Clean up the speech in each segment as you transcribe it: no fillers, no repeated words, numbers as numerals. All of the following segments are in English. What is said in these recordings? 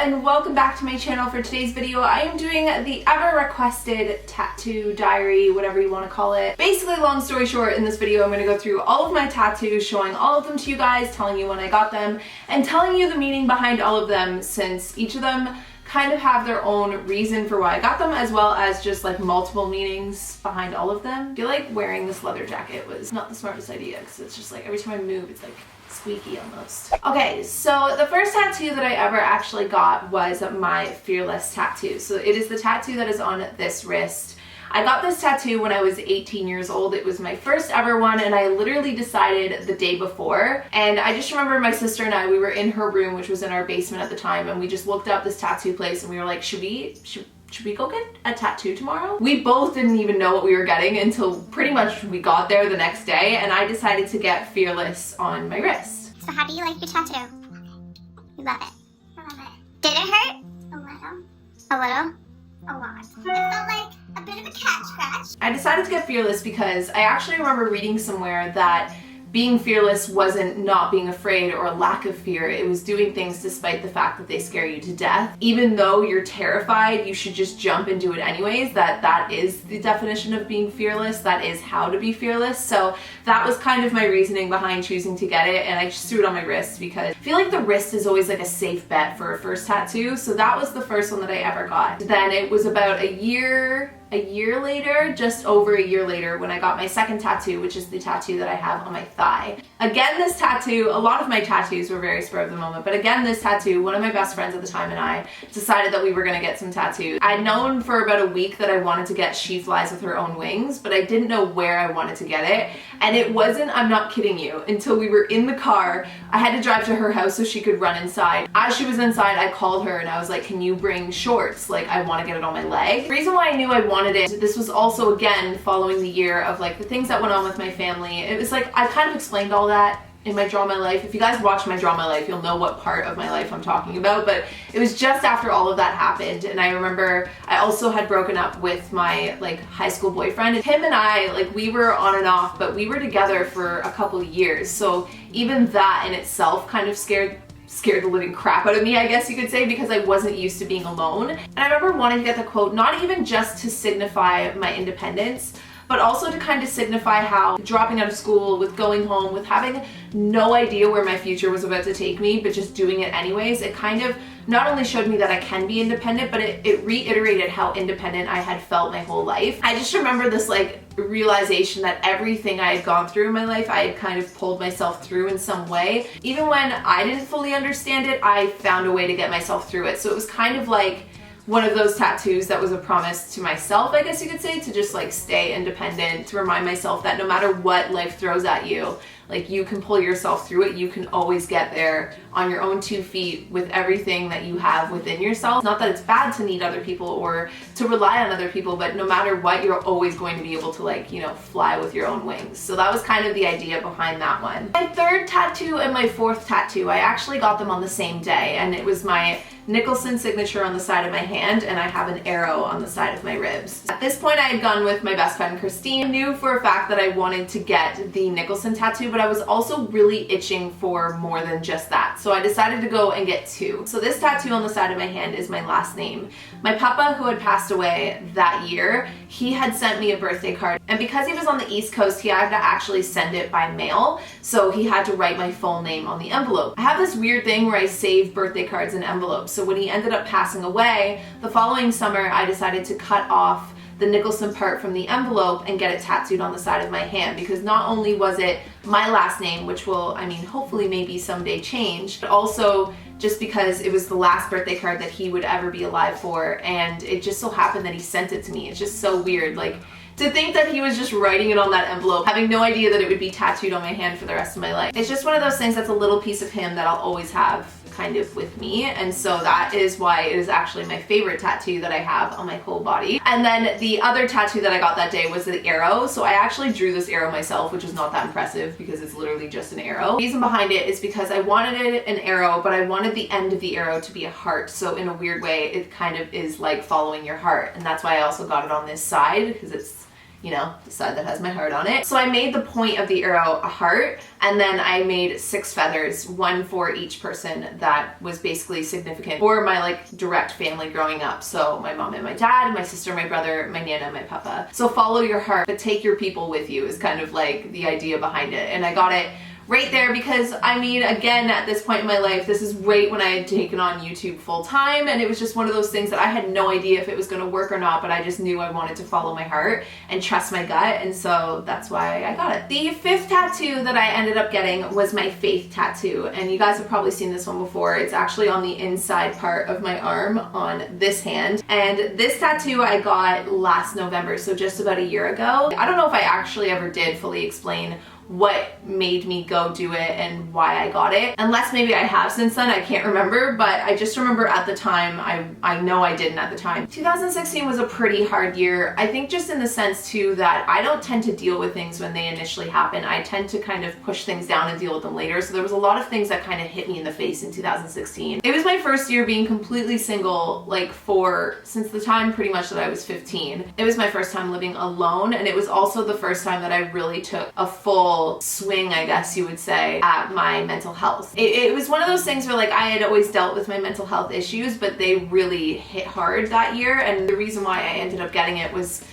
and welcome back to my channel. For today's video, I am doing the ever requested tattoo diary, whatever you want to call it. Basically, long story short, in this video I'm going to go through all of my tattoos, showing all of them to you guys, telling you when I got them, and telling you the meaning behind all of them, since each of them kind of have their own reason for why I got them, as well as just like multiple meanings behind all of them. I feel like wearing this leather jacket was not the smartest idea, because it's just like every time I move it's like squeaky almost. Okay, so the first tattoo that I ever actually got was my Fearless tattoo. So it is the tattoo that is on this wrist. I got this tattoo when I was 18 years old. It was my first ever one, and I literally decided the day before. And I just remember my sister and I, we were in her room, which was in our basement at the time, and we just looked up this tattoo place and we were like, should we go get a tattoo tomorrow? We both didn't even know what we were getting until pretty much we got there the next day, and I decided to get Fearless on my wrist. So how do you like your tattoo? You love it. I love it. Did it hurt? A little. A little? A lot. It felt like a bit of a cat scratch. I decided to get Fearless because I actually remember reading somewhere that being fearless wasn't not being afraid or a lack of fear. It was doing things despite the fact that they scare you to death. Even though you're terrified, you should just jump and do it anyways. That is the definition of being fearless. That is how to be fearless. So that was kind of my reasoning behind choosing to get it, and I just threw it on my wrist because I feel like the wrist is always like a safe bet for a first tattoo. So that was the first one that I ever got. Then it was about a year later, just over a year later, when I got my second tattoo, which is the tattoo that I have on my thigh. Again, this tattoo, a lot of my tattoos were very spur of the moment, but again, this tattoo, one of my best friends at the time and I decided that we were gonna get some tattoos. I'd known for about a week that I wanted to get She Flies with Her Own Wings, but I didn't know where I wanted to get it. And it wasn't, I'm not kidding you, until we were in the car. I had to drive to her house so she could run inside. As she was inside, I called her and I was like, can you bring shorts? Like, I wanna get it on my leg. The reason why I knew I wanted it, this was also again following the year of like the things that went on with my family. It was like, I kind of explained all that in my Draw My Life. If you guys watch my Draw My Life, you'll know what part of my life I'm talking about, but it was just after all of that happened. And I remember I also had broken up with my like high school boyfriend, and him and I, like, we were on and off, but we were together for a couple of years. So even that in itself kind of scared the living crap out of me, I guess you could say, because I wasn't used to being alone. And I remember wanting to get the quote, not even just to signify my independence, but also to kind of signify how dropping out of school, with going home, with having no idea where my future was about to take me, but just doing it anyways, it kind of not only showed me that I can be independent, but it reiterated how independent I had felt my whole life. I just remember this like realization that everything I had gone through in my life, I had kind of pulled myself through in some way. Even when I didn't fully understand it, I found a way to get myself through it. So it was kind of like one of those tattoos that was a promise to myself, I guess you could say, to just like stay independent, to remind myself that no matter what life throws at you, like, you can pull yourself through it. You can always get there on your own 2 feet with everything that you have within yourself. Not that it's bad to need other people or to rely on other people, but no matter what, you're always going to be able to, like, you know, fly with your own wings. So that was kind of the idea behind that one. My third tattoo and my fourth tattoo, I actually got them on the same day, and it was my Nicholson signature on the side of my hand, and I have an arrow on the side of my ribs. At this point, I had gone with my best friend Christine. I knew for a fact that I wanted to get the Nicholson tattoo, but I was also really itching for more than just that. So I decided to go and get two. So this tattoo on the side of my hand is my last name. My papa, who had passed away that year, he had sent me a birthday card, and because he was on the East Coast, he had to actually send it by mail, so he had to write my full name on the envelope. I have this weird thing where I save birthday cards in envelopes. So when he ended up passing away, the following summer, I decided to cut off the Nicholson part from the envelope and get it tattooed on the side of my hand, because not only was it my last name, which will, I mean, hopefully maybe someday change, but also just because it was the last birthday card that he would ever be alive for, and it just so happened that he sent it to me. It's just so weird, like, to think that he was just writing it on that envelope, having no idea that it would be tattooed on my hand for the rest of my life. It's just one of those things that's a little piece of him that I'll always have kind of with me, and so that is why it is actually my favorite tattoo that I have on my whole body. And then the other tattoo that I got that day was the arrow. So I actually drew this arrow myself, which is not that impressive because it's literally just an arrow. The reason behind it is because I wanted it an arrow, but I wanted the end of the arrow to be a heart. So in a weird way, it kind of is like following your heart, and that's why I also got it on this side, because it's you know, the side that has my heart on it. So I made the point of the arrow a heart, and then I made 6 feathers, one for each person that was basically significant for my like direct family growing up. So my mom and my dad, my sister, my brother, my nana, my papa. So follow your heart, but take your people with you is kind of like the idea behind it. And I got it right there because, I mean, again, at this point in my life, this is right when I had taken on YouTube full time, and it was just one of those things that I had no idea if it was going to work or not, but I just knew I wanted to follow my heart and trust my gut, and so that's why I got it. The 5th tattoo that I ended up getting was my faith tattoo, and you guys have probably seen this one before. It's actually on the inside part of my arm on this hand, and this tattoo I got last November, so just about a year ago. I don't know if I actually ever did fully explain what made me go do it and why I got it. Unless maybe I have since then, I can't remember, but I just remember at the time, I know I didn't at the time. 2016 was a pretty hard year. I think just in the sense too that I don't tend to deal with things when they initially happen. I tend to kind of push things down and deal with them later. So there was a lot of things that kind of hit me in the face in 2016. It was my first year being completely single, like since the time pretty much that I was 15. It was my first time living alone, and it was also the first time that I really took a full swing, I guess you would say, at my mental health. It was one of those things where like I had always dealt with my mental health issues, but they really hit hard that year, and the reason why I ended up getting it was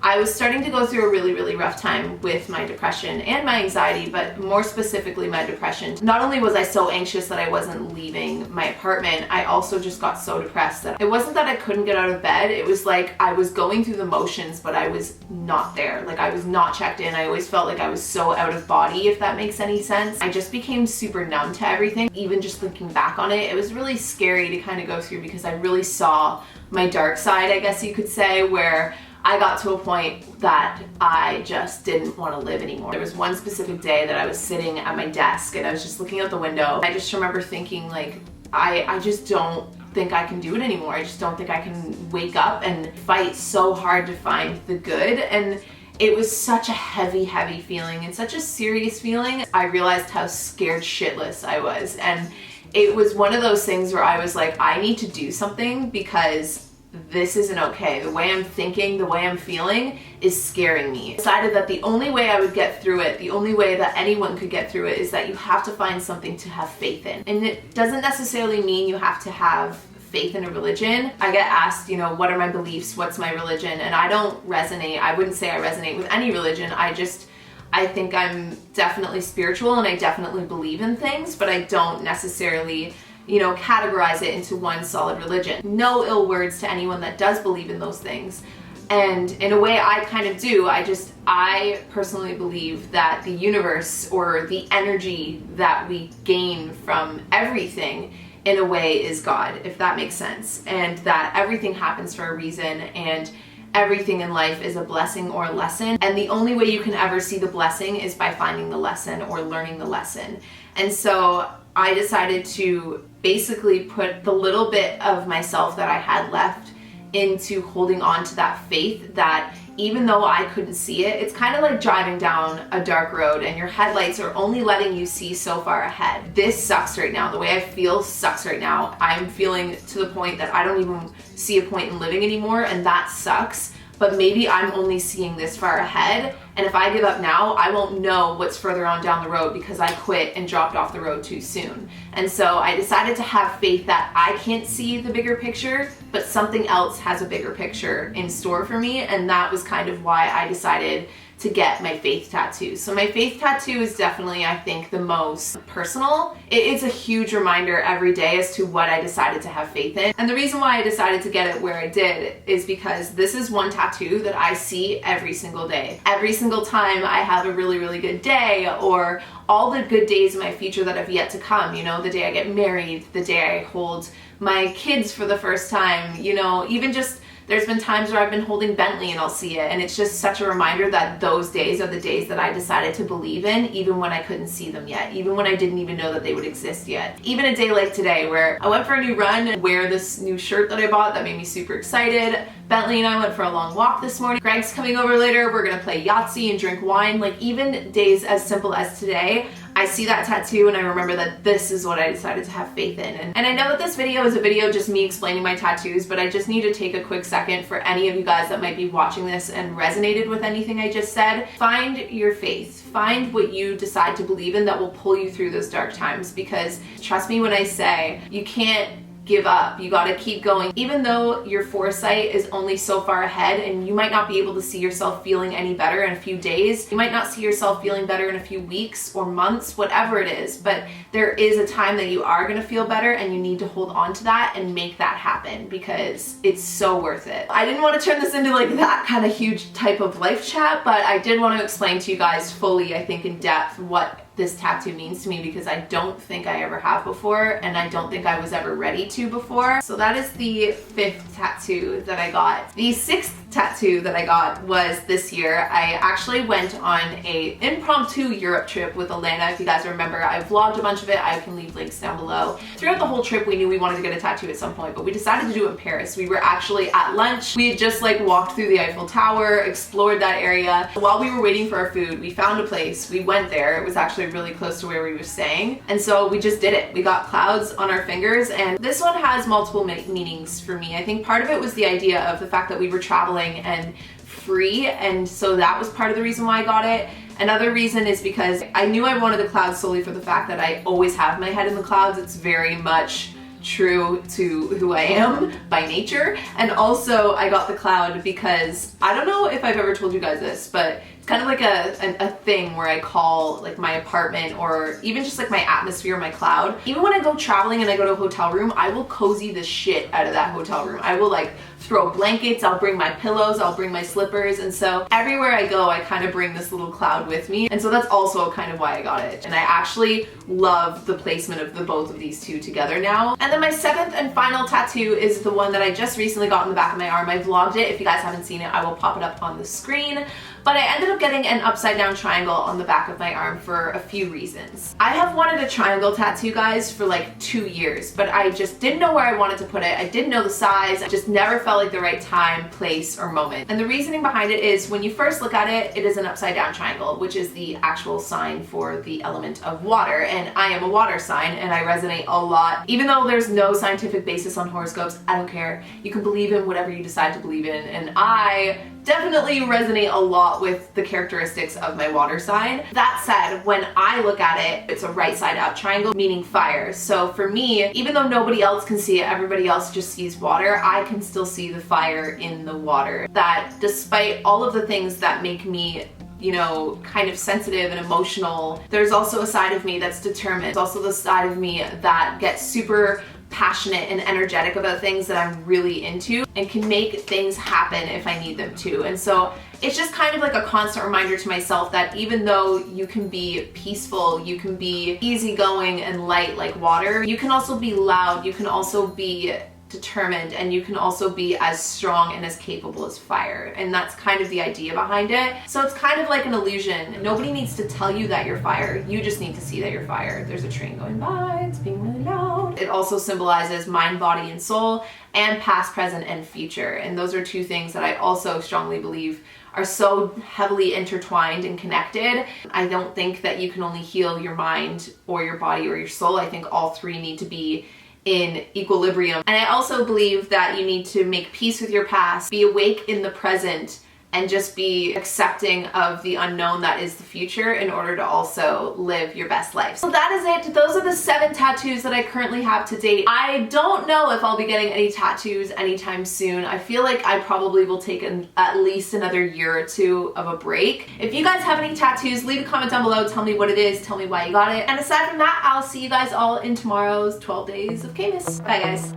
I was starting to go through a really, really rough time with my depression and my anxiety, but more specifically my depression. Not only was I so anxious that I wasn't leaving my apartment, I also just got so depressed that it wasn't that I couldn't get out of bed, it was like I was going through the motions, but I was not there. Like I was not checked in. I always felt like I was so out of body, if that makes any sense. I just became super numb to everything. Even just thinking back on it, it was really scary to kind of go through because I really saw my dark side, I guess you could say, where I got to a point that I just didn't want to live anymore. There was one specific day that I was sitting at my desk and I was just looking out the window. I just remember thinking like, I just don't think I can do it anymore. I just don't think I can wake up and fight so hard to find the good. And it was such a heavy, heavy feeling and such a serious feeling. I realized how scared shitless I was. And it was one of those things where I was like, I need to do something because this isn't okay. The way I'm thinking, the way I'm feeling is scaring me. I decided that the only way I would get through it, the only way that anyone could get through it, is that you have to find something to have faith in. And it doesn't necessarily mean you have to have faith in a religion. I get asked, you know, what are my beliefs? What's my religion? And I don't resonate. I wouldn't say I resonate with any religion. I think I'm definitely spiritual and I definitely believe in things, but I don't necessarily, you know, categorize it into one solid religion. No ill words to anyone that does believe in those things. And in a way I kind of do. I personally believe that the universe, or the energy that we gain from everything, in a way is God, if that makes sense. And that everything happens for a reason, and everything in life is a blessing or a lesson. And the only way you can ever see the blessing is by finding the lesson or learning the lesson. And so I decided to basically put the little bit of myself that I had left into holding on to that faith that even though I couldn't see it, it's kind of like driving down a dark road and your headlights are only letting you see so far ahead. This sucks right now. The way I feel sucks right now. I'm feeling to the point that I don't even see a point in living anymore, and that sucks. But maybe I'm only seeing this far ahead, and if I give up now, I won't know what's further on down the road because I quit and dropped off the road too soon. And so I decided to have faith that I can't see the bigger picture, but something else has a bigger picture in store for me, and that was kind of why I decided to get my faith tattoo. So my faith tattoo is definitely, I think, the most personal. It's a huge reminder every day as to what I decided to have faith in. And the reason why I decided to get it where I did is because this is one tattoo that I see every single day. Every single time I have a really, really good day, or all the good days in my future that have yet to come, you know, the day I get married, the day I hold my kids for the first time, you know, even just there's been times where I've been holding Bentley and I'll see it, and it's just such a reminder that those days are the days that I decided to believe in, even when I couldn't see them yet, even when I didn't even know that they would exist yet. Even a day like today where I went for a new run and wear this new shirt that I bought that made me super excited. Bentley and I went for a long walk this morning. Greg's coming over later. We're gonna play Yahtzee and drink wine. Like, even days as simple as today, I see that tattoo and I remember that this is what I decided to have faith in. And I know that this video is a video just me explaining my tattoos, but I just need to take a quick second for any of you guys that might be watching this and resonated with anything I just said. Find your faith. Find what you decide to believe in that will pull you through those dark times, because trust me when I say you can't give up. You gotta keep going. Even though your foresight is only so far ahead and you might not be able to see yourself feeling any better in a few days, you might not see yourself feeling better in a few weeks or months, whatever it is, but there is a time that you are gonna feel better and you need to hold on to that and make that happen, because it's so worth it. I didn't want to turn this into like that kind of huge type of life chat, but I did want to explain to you guys fully, I think in depth, what this tattoo means to me, because I don't think I ever have before, and I don't think I was ever ready to before. So that is the 5th tattoo that I got. The 6th tattoo that I got was this year. I actually went on a impromptu Europe trip with Alana. If you guys remember, I vlogged a bunch of it. I can leave links down below. Throughout the whole trip, we knew we wanted to get a tattoo at some point, but we decided to do it in Paris. We were actually at lunch. We had just like walked through the Eiffel Tower, explored that area. While we were waiting for our food, we found a place. We went there. It was actually really close to where we were staying. And so we just did it. We got clouds on our fingers, and this one has multiple meanings for me. I think part of it was the idea of the fact that we were traveling and free, and so that was part of the reason why I got it. Another reason is because I knew I wanted the clouds solely for the fact that I always have my head in the clouds. It's very much true to who I am by nature. And also I got the cloud because I don't know if I've ever told you guys this, but it's kind of like a thing where I call like my apartment, or even just like my atmosphere, my cloud. Even when I go traveling and I go to a hotel room, I will cozy the shit out of that hotel room. I will like throw blankets, I'll bring my pillows, I'll bring my slippers, and so everywhere I go I kind of bring this little cloud with me, and so that's also kind of why I got it. And I actually love the placement of the both of these two together now. And then my 7th and final tattoo is the one that I just recently got on the back of my arm. I vlogged it. If you guys haven't seen it, I will pop it up on the screen. But I ended up getting an upside down triangle on the back of my arm for a few reasons. I have wanted a triangle tattoo, guys, for like 2 years, but I just didn't know where I wanted to put it. I didn't know the size. I just never felt like the right time, place, or moment. And the reasoning behind it is when you first look at it, it is an upside down triangle, which is the actual sign for the element of water. And I am a water sign, and I resonate a lot. Even though there's no scientific basis on horoscopes, I don't care. You can believe in whatever you decide to believe in, and I definitely resonate a lot with the characteristics of my water sign. That said, when I look at it, it's a right side up triangle, meaning fire. So for me, even though nobody else can see it, everybody else just sees water, I can still see the fire in the water. That despite all of the things that make me, you know, kind of sensitive and emotional, there's also a side of me that's determined. There's also the side of me that gets super passionate and energetic about things that I'm really into and can make things happen if I need them to. And so it's just kind of like a constant reminder to myself that even though you can be peaceful, you can be easygoing and light like water, you can also be loud, you can also be determined, and you can also be as strong and as capable as fire. And that's kind of the idea behind it. So it's kind of like an illusion. Nobody needs to tell you that you're fire. You just need to see that you're fire. There's a train going by, it's being really loud. It also symbolizes mind, body, and soul, and past, present, and future. And those are two things that I also strongly believe are so heavily intertwined and connected. I don't think that you can only heal your mind or your body or your soul. I think all three need to be in equilibrium. And I also believe that you need to make peace with your past, be awake in the present, and just be accepting of the unknown that is the future in order to also live your best life. So that is it. Those are the 7 tattoos that I currently have to date. I don't know if I'll be getting any tattoos anytime soon. I feel like I probably will take at least another year or 2 of a break. If you guys have any tattoos, leave a comment down below. Tell me what it is. Tell me why you got it. And aside from that, I'll see you guys all in tomorrow's 12 days of Kmas. Bye, guys.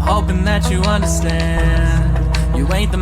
Hoping that you understand, you ain't the